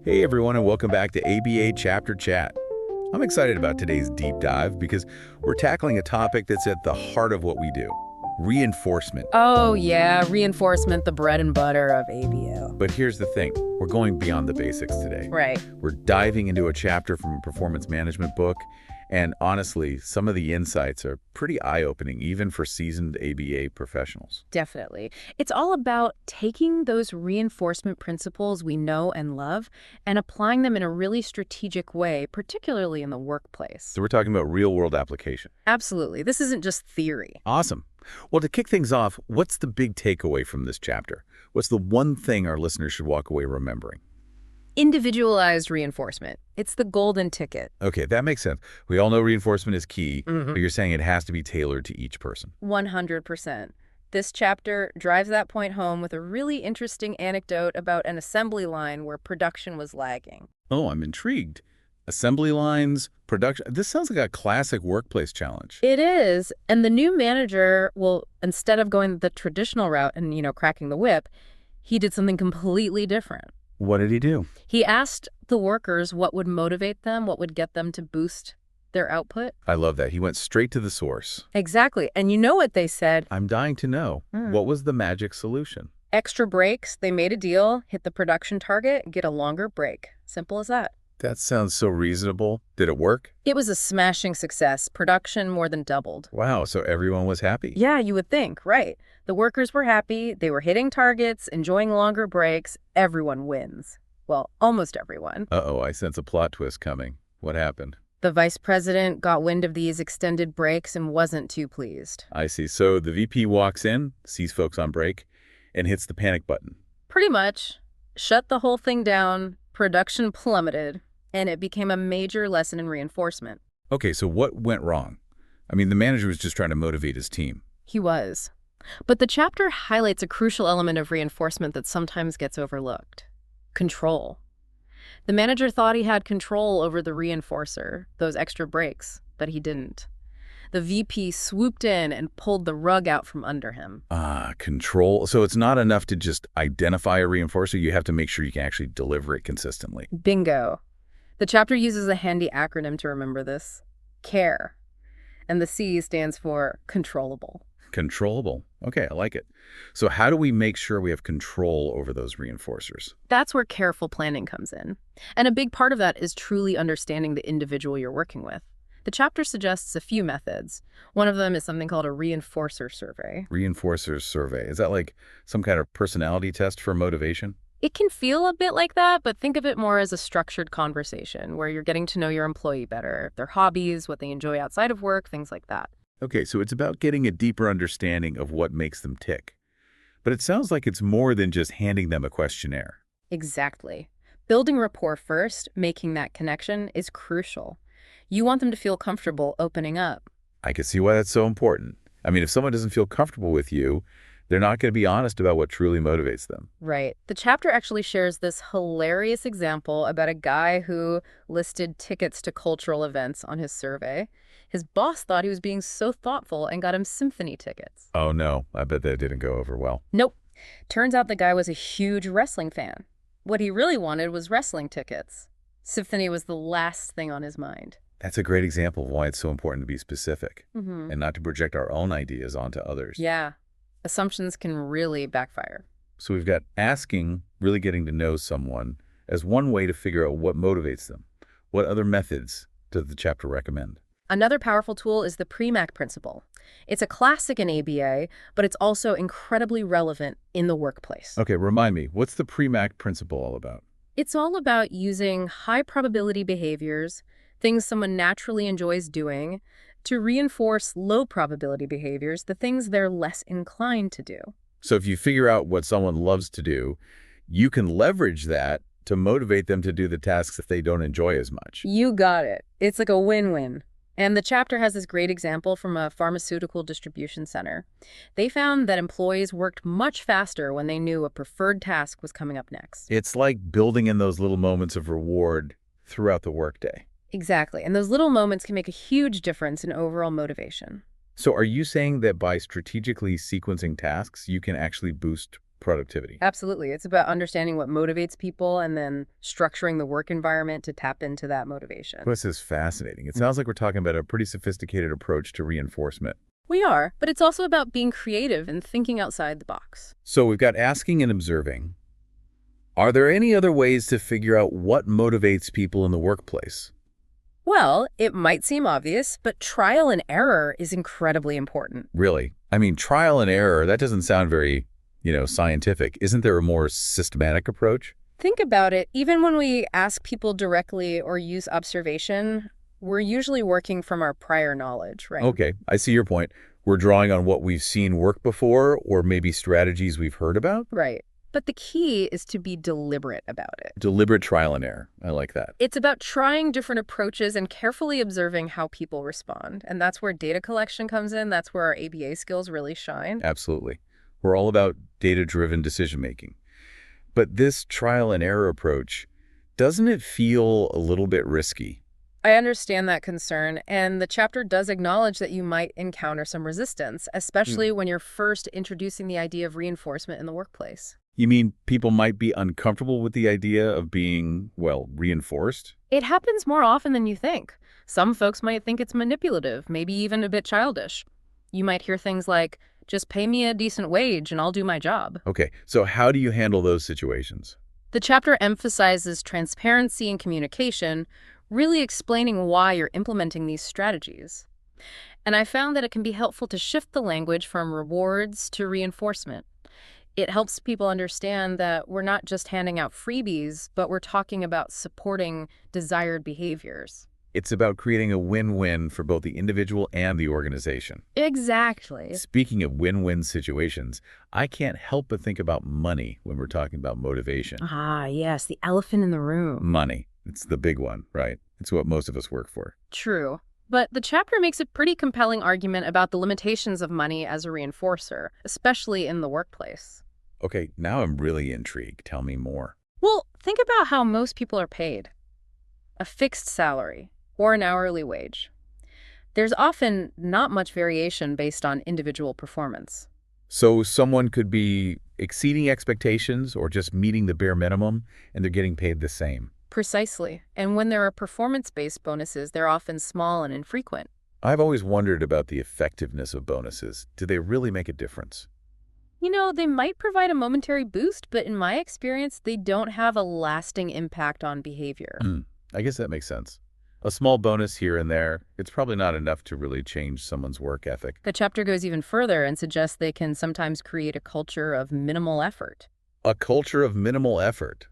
Hey everyone, and welcome back to ABA Chapter Chat. I'm excited about today's deep dive because we're tackling a topic that's at the heart of what we do: reinforcement. Oh, yeah, reinforcement, the bread and butter of ABO. But here's the thing, we're going beyond the basics today. Right. We're diving into a chapter from a performance management book, and honestly, some of the insights are pretty eye-opening, even for seasoned ABA professionals. Definitely. It's all about taking those reinforcement principles we know and love and applying them in a really strategic way, particularly in the workplace. So we're talking about real-world application. Absolutely. This isn't just theory. Awesome. Well, to kick things off, what's the big takeaway from this chapter? What's the one thing our listeners should walk away remembering? Individualized reinforcement. It's the golden ticket. Okay, that makes sense. We all know reinforcement is key, Mhm. but you're saying it has to be tailored to each person. 100%. This chapter drives that point home with a really interesting anecdote about an assembly line where production was lagging. Oh, I'm intrigued. Assembly lines, production. This sounds like a classic workplace challenge. It is, and the new manager, well, instead of going the traditional route and, cracking the whip, he did something completely different. What did he do? He asked the workers what would motivate them, what would get them to boost their output. I love that. He went straight to the source. Exactly, and you know what they said? I'm dying to know. What was the magic solution? Extra breaks. They made a deal, hit the production target, get a longer break. Simple as that. That sounds so reasonable. Did it work? It was a smashing success. Production more than doubled. Wow, so everyone was happy. Yeah, you would think, right. The workers were happy, they were hitting targets, enjoying longer breaks. Everyone wins. Well, almost everyone. Uh-oh, I sense a plot twist coming. What happened? The vice president got wind of these extended breaks and wasn't too pleased. I see. So the VP walks in, sees folks on break, and hits the panic button. Pretty much. Shut the whole thing down, production plummeted, and it became a major lesson in reinforcement. Okay, so what went wrong? I mean, the manager was just trying to motivate his team. He was. But the chapter highlights a crucial element of reinforcement that sometimes gets overlooked: control. The manager thought he had control over the reinforcer, those extra breaks, but he didn't. The VP swooped in and pulled the rug out from under him. Control. So it's not enough to just identify a reinforcer. You have to make sure you can actually deliver it consistently. Bingo. The chapter uses a handy acronym to remember this: CARE. And the C stands for controllable. Controllable. Okay, I like it. So how do we make sure we have control over those reinforcers? That's where careful planning comes in. And a big part of that is truly understanding the individual you're working with. The chapter suggests a few methods. One of them is something called a reinforcer survey. Reinforcers survey. Is that like some kind of personality test for motivation? It can feel a bit like that, but think of it more as a structured conversation where you're getting to know your employee better, their hobbies, what they enjoy outside of work, things like that. Okay, so it's about getting a deeper understanding of what makes them tick. But it sounds like it's more than just handing them a questionnaire. Exactly. Building rapport first, making that connection, is crucial. You want them to feel comfortable opening up. I can see why that's so important. I mean, if someone doesn't feel comfortable with you, they're not going to be honest about what truly motivates them. Right. The chapter actually shares this hilarious example about a guy who listed tickets to cultural events on his survey. His boss thought he was being so thoughtful and got him symphony tickets. Oh no, I bet that didn't go over well. Nope. Turns out the guy was a huge wrestling fan. What he really wanted was wrestling tickets. Symphony was the last thing on his mind. That's a great example of why it's so important to be specific Mm-hmm. and not to project our own ideas onto others. Yeah. Assumptions can really backfire. So we've got asking, really getting to know someone as one way to figure out what motivates them. What other methods does the chapter recommend? Another powerful tool is the PREMAC principle. It's a classic in ABA, but it's also incredibly relevant in the workplace. Okay, remind me, what's the PREMAC principle all about? It's all about using high probability behaviors, things someone naturally enjoys doing, to reinforce low probability behaviors, the things they're less inclined to do. So if you figure out what someone loves to do, you can leverage that to motivate them to do the tasks that they don't enjoy as much. You got it. It's like a win-win. And the chapter has this great example from a pharmaceutical distribution center. They found that employees worked much faster when they knew a preferred task was coming up next. It's like building in those little moments of reward throughout the workday. Exactly. And those little moments can make a huge difference in overall motivation. So are you saying that by strategically sequencing tasks, you can actually boost productivity. Absolutely. It's about understanding what motivates people and then structuring the work environment to tap into that motivation. This is fascinating. It sounds like we're talking about a pretty sophisticated approach to reinforcement. We are, but it's also about being creative and thinking outside the box. So we've got asking and observing. Are there any other ways to figure out what motivates people in the workplace? Well, it might seem obvious, but trial and error is incredibly important. Really? I mean, trial and error, that doesn't sound very, scientific. Isn't there a more systematic approach? Think about it. Even when we ask people directly or use observation, we're usually working from our prior knowledge, right? Okay, I see your point. We're drawing on what we've seen work before or maybe strategies we've heard about? Right. But the key is to be deliberate about it. Deliberate trial and error. I like that. It's about trying different approaches and carefully observing how people respond. And that's where data collection comes in. That's where our ABA skills really shine. Absolutely. We're all about data-driven decision-making. But this trial and error approach, doesn't it feel a little bit risky? I understand that concern, and the chapter does acknowledge that you might encounter some resistance, especially when you're first introducing the idea of reinforcement in the workplace. You mean people might be uncomfortable with the idea of being, reinforced? It happens more often than you think. Some folks might think it's manipulative, maybe even a bit childish. You might hear things like, just pay me a decent wage and I'll do my job. Okay, so how do you handle those situations? The chapter emphasizes transparency and communication, really explaining why you're implementing these strategies. And I found that it can be helpful to shift the language from rewards to reinforcement. It helps people understand that we're not just handing out freebies, but we're talking about supporting desired behaviors. It's about creating a win-win for both the individual and the organization. Exactly. Speaking of win-win situations, I can't help but think about money when we're talking about motivation. Ah, yes, the elephant in the room. Money. It's the big one, right? It's what most of us work for. True. But the chapter makes a pretty compelling argument about the limitations of money as a reinforcer, especially in the workplace. Okay, now I'm really intrigued. Tell me more. Well, think about how most people are paid. A fixed salary or an hourly wage. There's often not much variation based on individual performance. So someone could be exceeding expectations or just meeting the bare minimum, and they're getting paid the same. Precisely. And when there are performance-based bonuses, they're often small and infrequent. I've always wondered about the effectiveness of bonuses. Do they really make a difference? They might provide a momentary boost, but in my experience, they don't have a lasting impact on behavior. I guess that makes sense. A small bonus here and there, it's probably not enough to really change someone's work ethic. The chapter goes even further and suggests they can sometimes create a culture of minimal effort. A culture of minimal effort.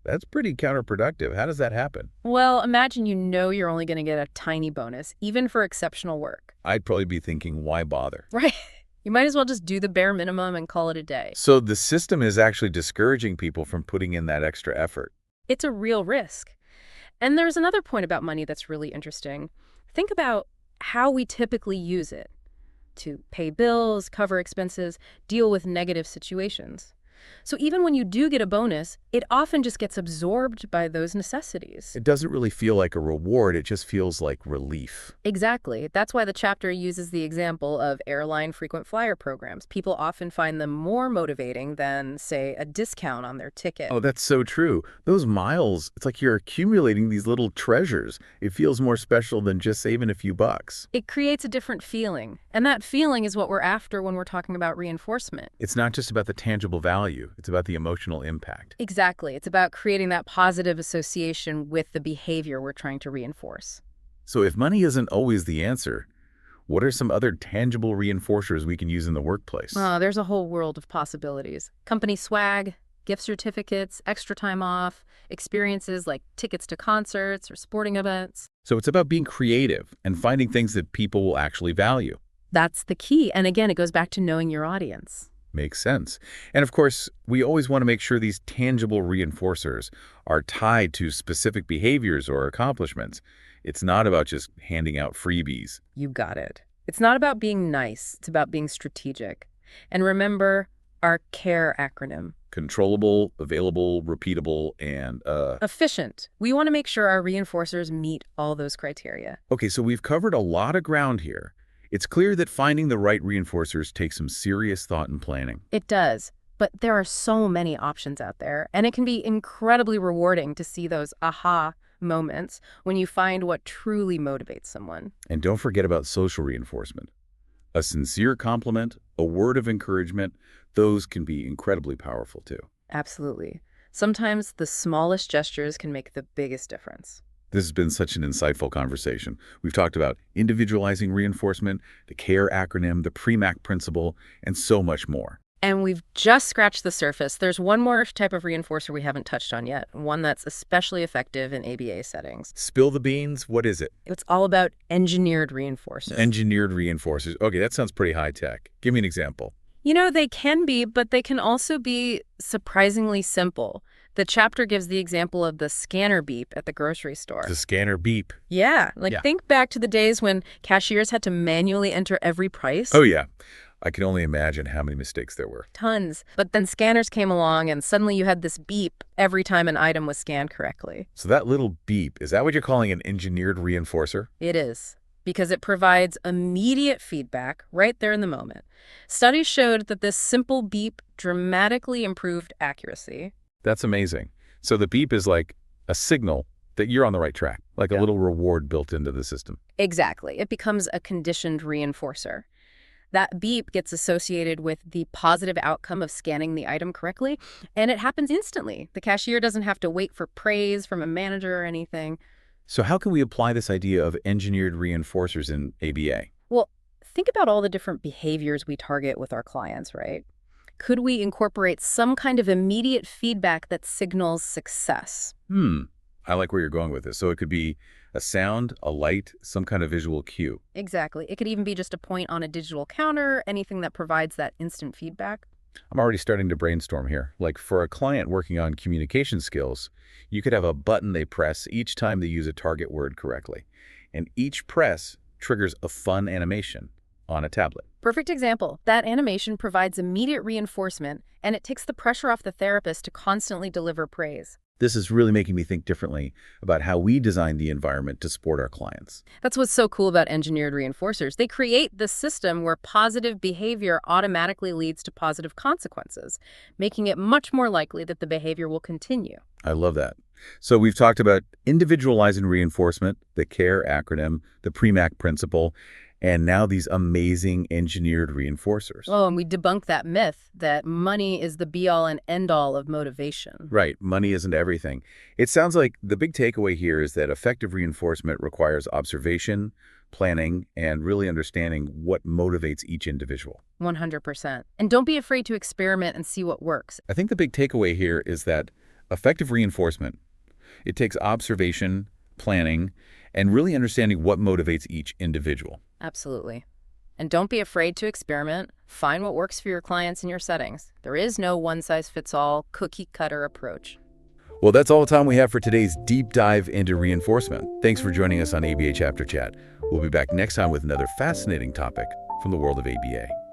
That's pretty counterproductive. How does that happen? Well, imagine you're only going to get a tiny bonus, even for exceptional work. I'd probably be thinking, why bother? Right. You might as well just do the bare minimum and call it a day. So the system is actually discouraging people from putting in that extra effort. It's a real risk. And there's another point about money that's really interesting. Think about how we typically use it to pay bills, cover expenses, deal with negative situations. So even when you do get a bonus, it often just gets absorbed by those necessities. It doesn't really feel like a reward, it just feels like relief. Exactly. That's why the chapter uses the example of airline frequent flyer programs. People often find them more motivating than, say, a discount on their ticket. Oh, that's so true. Those miles, it's like you're accumulating these little treasures. It feels more special than just saving a few bucks. It creates a different feeling, and that feeling is what we're after when we're talking about reinforcement. It's not just about the tangible value. It's about the emotional impact. Exactly. It's about creating that positive association with the behavior we're trying to reinforce. So if money isn't always the answer, what are some other tangible reinforcers we can use in the workplace? There's a whole world of possibilities. Company swag, gift certificates, extra time off, experiences like tickets to concerts or sporting events. So it's about being creative and finding things that people will actually value. That's the key. And again, it goes back to knowing your audience. Makes sense. And of course, we always want to make sure these tangible reinforcers are tied to specific behaviors or accomplishments. It's not about just handing out freebies. You got it. It's not about being nice. It's about being strategic. And remember our CARE acronym. Controllable, available, repeatable, and efficient. We want to make sure our reinforcers meet all those criteria. Okay, so we've covered a lot of ground here. It's clear that finding the right reinforcers takes some serious thought and planning. It does. But there are so many options out there, and it can be incredibly rewarding to see those aha moments when you find what truly motivates someone. And don't forget about social reinforcement. A sincere compliment, a word of encouragement, those can be incredibly powerful too. Absolutely. Sometimes the smallest gestures can make the biggest difference. This has been such an insightful conversation. We've talked about individualizing reinforcement, the CARE acronym, the PREMAC principle, and so much more. And we've just scratched the surface. There's one more type of reinforcer we haven't touched on yet, one that's especially effective in ABA settings. Spill the beans, what is it? It's all about engineered reinforcers. Engineered reinforcers. Okay, that sounds pretty high tech. Give me an example. You know, they can be, but they can also be surprisingly simple. The chapter gives the example of the scanner beep at the grocery store. The scanner beep. Yeah, Yeah. think back to the days when cashiers had to manually enter every price. Oh yeah. I can only imagine how many mistakes there were. Tons. But then scanners came along and suddenly you had this beep every time an item was scanned correctly. So that little beep, is that what you're calling an engineered reinforcer? It is, because it provides immediate feedback right there in the moment. Studies showed that this simple beep dramatically improved accuracy. That's amazing. So the beep is like a signal that you're on the right track, like a Yeah. little reward built into the system. Exactly. It becomes a conditioned reinforcer. That beep gets associated with the positive outcome of scanning the item correctly, and it happens instantly. The cashier doesn't have to wait for praise from a manager or anything. So how can we apply this idea of engineered reinforcers in ABA? Well, think about all the different behaviors we target with our clients, right? Could we incorporate some kind of immediate feedback that signals success? I like where you're going with this. So it could be a sound, a light, some kind of visual cue. Exactly. It could even be just a point on a digital counter, anything that provides that instant feedback. I'm already starting to brainstorm here. Like for a client working on communication skills, you could have a button they press each time they use a target word correctly. And each press triggers a fun animation on a tablet. Perfect example. That animation provides immediate reinforcement, and it takes the pressure off the therapist to constantly deliver praise. This is really making me think differently about how we design the environment to support our clients. That's what's so cool about engineered reinforcers. They create the system where positive behavior automatically leads to positive consequences, making it much more likely that the behavior will continue. I love that. So we've talked about individualizing reinforcement, the CARE acronym, the PREMAC principle, and now these amazing engineered reinforcers. Oh, and we debunk that myth that money is the be-all and end-all of motivation. Right, money isn't everything. It sounds like the big takeaway here is that effective reinforcement requires observation, planning, and really understanding what motivates each individual. 100%. And don't be afraid to experiment and see what works. I think the big takeaway here is that effective reinforcement, it takes observation, planning, and really understanding what motivates each individual. Absolutely. And don't be afraid to experiment. Find what works for your clients and your settings. There is no one-size-fits-all, cookie-cutter approach. Well, that's all the time we have for today's deep dive into reinforcement. Thanks for joining us on ABA Chapter Chat. We'll be back next time with another fascinating topic from the world of ABA.